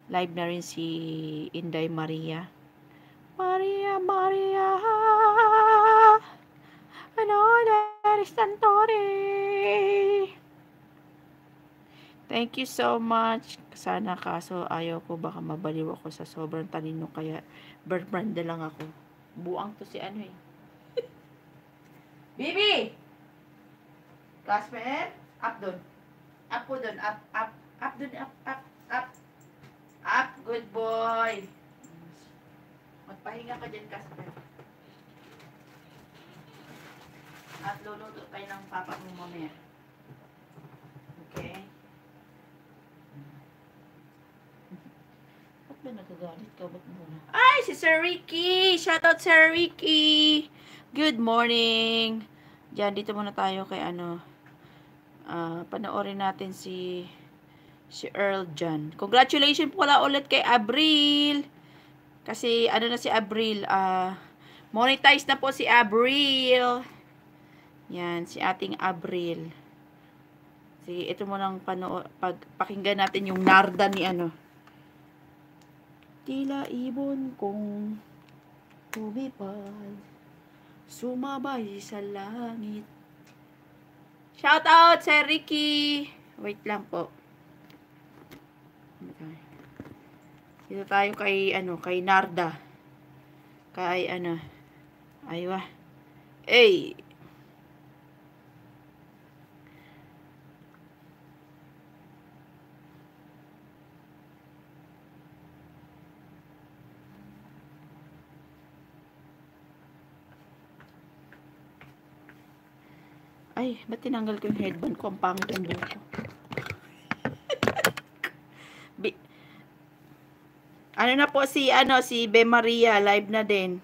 Live na rin si Inday Maria. Maria, Maria, ano that is Santori. Thank you so much. Sana kaso ayaw ko, baka mabaliw ako sa sobrang talino, kaya brand lang ako. Buang to si ano eh. Bibi! Classmate, up doon. Up po doon, up doon, up. Up, good boy. Magpahinga ka dyan, Casper. At luluto tayo ng papa mo mamaya. Okay? Ba't ba nagagalit ka? Ba't muna? Ay, si Sir Ricky! Shoutout Sir Ricky! Good morning! Diyan, dito muna tayo kay ano. Panoorin natin si Earl dyan. Congratulations pala ulit kay Abril. Kasi ano na si Abril, monetize na po si Abril. Yan, si ating Abril. Sige, ito mo lang pakinggan natin yung narda ni ano. Tila ibon kong lumipad, sumabay sa langit. Shout out Sir Ricky. Wait lang po. Dito tayo kay ano, kay Narda. Kay ano. Aywa. Hey. Ay, ba't tinanggal ko yung headband ko? Ang pangit ang buhok ko. Ano na po si Be Maria, live na din.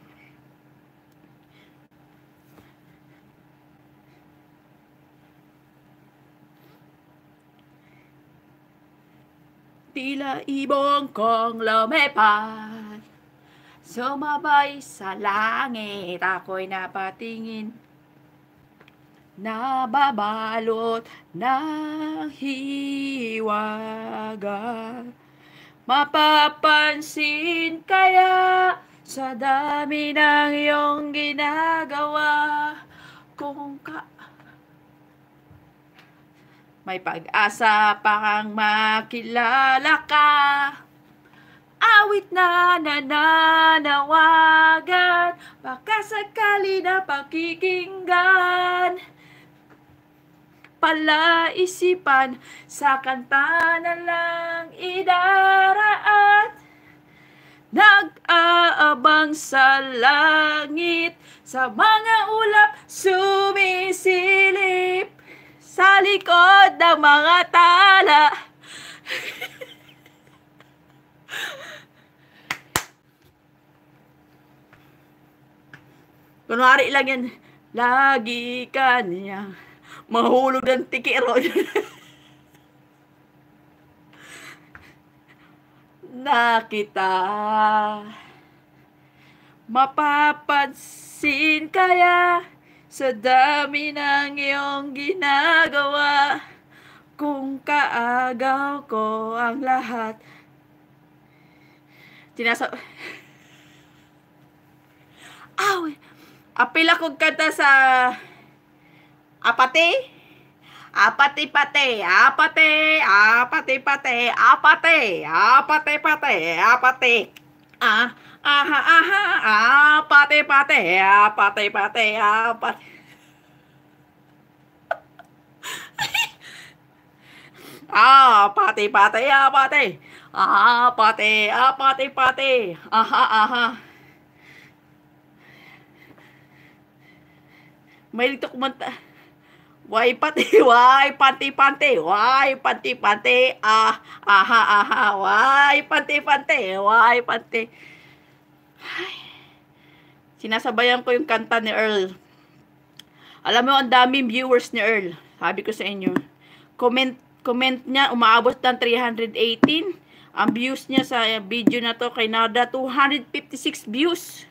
Tila ibong kong lumipad, sumabay sa langit, ako'y napatingin, nababalot ng hiwaga. Mapapansin kaya sa dami ng iyong ginagawa, kung may pag-asa pa kang makilala ka, awit na nananawagan, baka sakali na pakikinggan, palaisipan, sa kanta na lang idaraan, nag-aabang sa langit, sa mga ulap sumisilip, sa likod ng mga tala. Kunwari lang yan, lagi ka niya mahulog ng tikiro. Na kita mapapansin kaya sa dami ng iyong ginagawa, kung kaagaw ko ang lahat. Apil akong kanta sa apate pate, apate may lito kumanta. Why panti, why panti, why panti, why panti. Ay, sinasabayan ko yung kanta ni Earl. Alam mo, ang daming viewers ni Earl. Sabi ko sa inyo. Comment niya, umaabot ng 318. Ang views niya sa video na to kay Narda, 256 views.